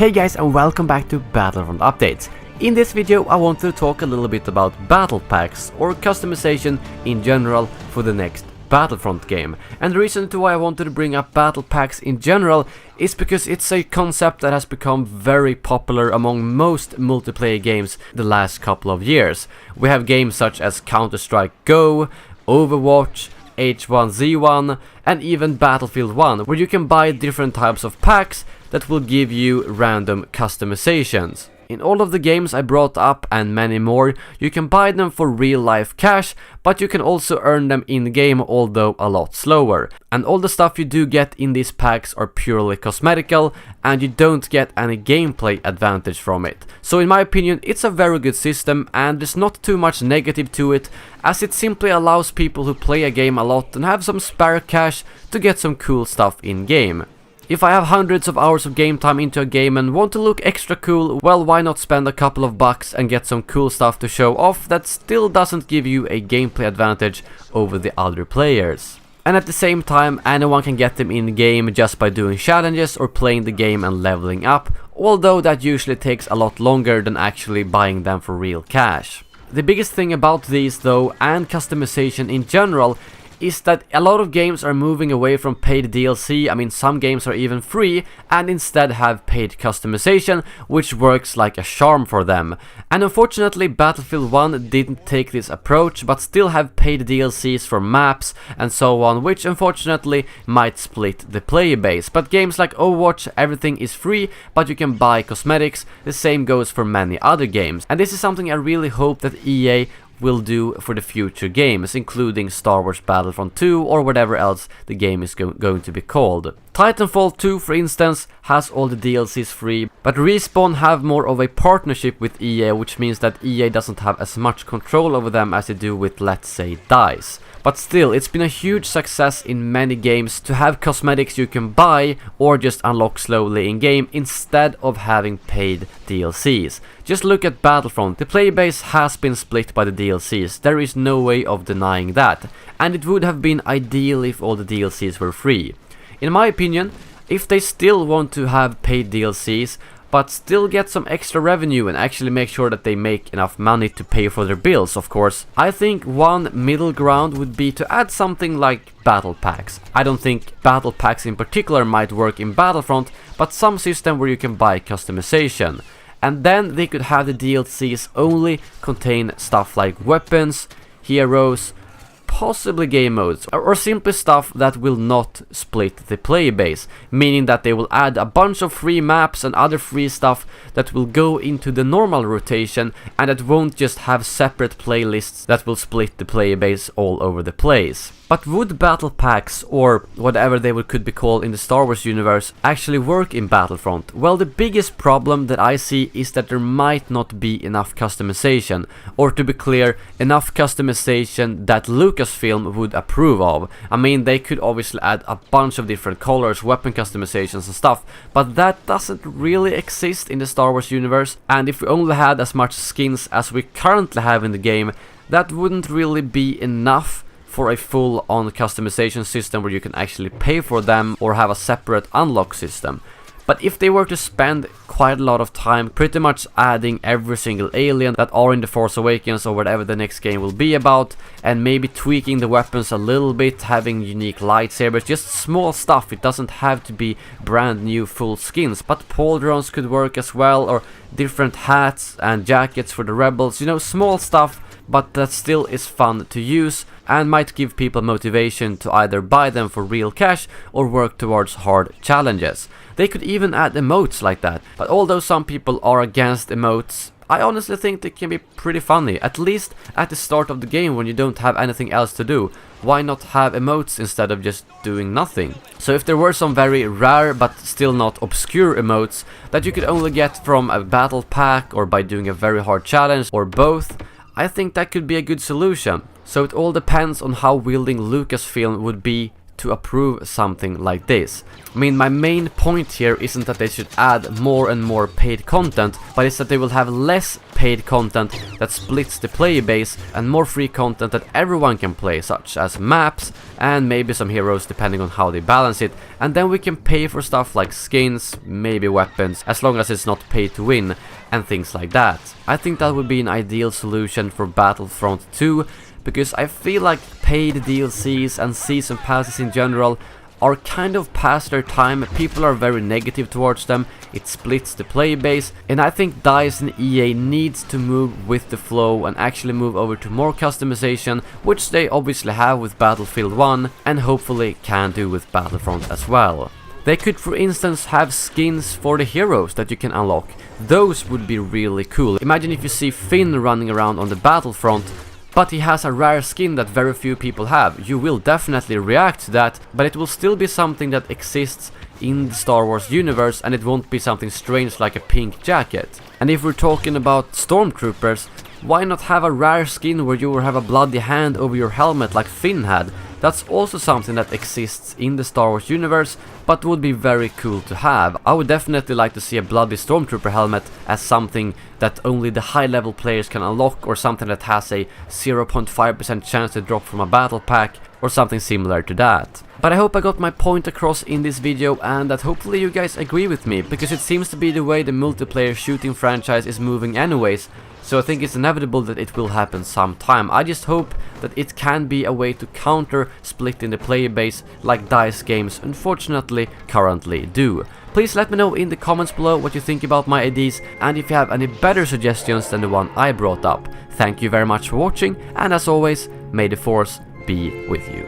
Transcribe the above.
Hey guys, and welcome back to Battlefront Updates. In this video I want to talk a little bit about battle packs or customization in general for the next Battlefront game. And the reason to why I wanted to bring up battle packs in general is because it's a concept that has become very popular among most multiplayer games the last couple of years. We have games such as Counter-Strike Go, Overwatch, H1Z1 and even Battlefield 1, where you can buy different types of packs that will give you random customizations. In all of the games I brought up and many more, you can buy them for real life cash, but you can also earn them in game, although a lot slower. And all the stuff you do get in these packs are purely cosmetical and you don't get any gameplay advantage from it. So in my opinion it's a very good system and there's not too much negative to it, as it simply allows people who play a game a lot and have some spare cash to get some cool stuff in game. If I have hundreds of hours of game time into a game and want to look extra cool, well, why not spend a couple of bucks and get some cool stuff to show off that still doesn't give you a gameplay advantage over the other players. And at the same time, anyone can get them in game just by doing challenges or playing the game and leveling up, although that usually takes a lot longer than actually buying them for real cash. The biggest thing about these though, and customization in general, is that a lot of games are moving away from paid DLC. I mean, some games are even free and instead have paid customization, which works like a charm for them. And unfortunately Battlefield 1 didn't take this approach, but still have paid DLCs for maps and so on, which unfortunately might split the player base. But games like Overwatch, everything is free, but you can buy cosmetics. The same goes for many other games. And this is something I really hope that EA will do for the future games, including Star Wars Battlefront 2 or whatever else the game is going to be called. Titanfall 2, for instance, has all the DLCs free, but Respawn have more of a partnership with EA, which means that EA doesn't have as much control over them as they do with, let's say, DICE. But still, it's been a huge success in many games to have cosmetics you can buy or just unlock slowly in game instead of having paid DLCs. Just look at Battlefront. The player base has been split by the DLCs, there is no way of denying that, and it would have been ideal if all the DLCs were free. In my opinion, if they still want to have paid DLCs, but still get some extra revenue and actually make sure that they make enough money to pay for their bills, of course, I think one middle ground would be to add something like battle packs. I don't think battle packs in particular might work in Battlefront, but some system where you can buy customization. And then they could have the DLCs only contain stuff like weapons, heroes, possibly game modes, or simply stuff that will not split the player base, meaning that they will add a bunch of free maps and other free stuff that will go into the normal rotation and that won't just have separate playlists that will split the player base all over the place. But would battle packs, or whatever they could be called in the Star Wars universe, actually work in Battlefront? Well, the biggest problem that I see is that there might not be enough customization, or to be clear, enough customization that Lucasfilm would approve of. I mean, they could obviously add a bunch of different colors, weapon customizations and stuff, but that doesn't really exist in the Star Wars universe, and if we only had as much skins as we currently have in the game, that wouldn't really be enough for a full-on customization system where you can actually pay for them or have a separate unlock system. But if they were to spend quite a lot of time pretty much adding every single alien that are in The Force Awakens or whatever the next game will be about, and maybe tweaking the weapons a little bit, having unique lightsabers, just small stuff, it doesn't have to be brand new full skins, but pauldrons could work as well, or different hats and jackets for the rebels, you know, small stuff, but that still is fun to use and might give people motivation to either buy them for real cash or work towards hard challenges. They could even add emotes like that, but although some people are against emotes, I honestly think they can be pretty funny, at least at the start of the game when you don't have anything else to do. Why not have emotes instead of just doing nothing? So if there were some very rare but still not obscure emotes that you could only get from a battle pack or by doing a very hard challenge or both, I think that could be a good solution. So it all depends on how willing Lucasfilm would be to approve something like this. I mean, my main point here isn't that they should add more and more paid content, but it's that they will have less paid content that splits the player base and more free content that everyone can play, such as maps and maybe some heroes depending on how they balance it, and then we can pay for stuff like skins, maybe weapons, as long as it's not pay to win and things like that. I think that would be an ideal solution for Battlefront 2, because I feel like paid DLCs and season passes in general are kind of past their time. People are very negative towards them, it splits the player base, and I think DICE and EA needs to move with the flow and actually move over to more customization, which they obviously have with Battlefield 1 and hopefully can do with Battlefront as well. They could, for instance, have skins for the heroes that you can unlock. Those would be really cool. Imagine if you see Finn running around on the Battlefront, but he has a rare skin that very few people have. You will definitely react to that, but it will still be something that exists in the Star Wars universe, and it won't be something strange like a pink jacket. And if we're talking about stormtroopers, why not have a rare skin where you will have a bloody hand over your helmet like Finn had? That's also something that exists in the Star Wars universe, but would be very cool to have. I would definitely like to see a bloody stormtrooper helmet as something that only the high level players can unlock, or something that has a 0.5% chance to drop from a battle pack, or something similar to that. But I hope I got my point across in this video, and that hopefully you guys agree with me, because it seems to be the way the multiplayer shooting franchise is moving anyways. So I think it's inevitable that it will happen sometime. I just hope that it can be a way to counter splitting the player base like DICE games unfortunately currently do. Please let me know in the comments below what you think about my ideas, and if you have any better suggestions than the one I brought up. Thank you very much for watching, and as always, may the Force be with you.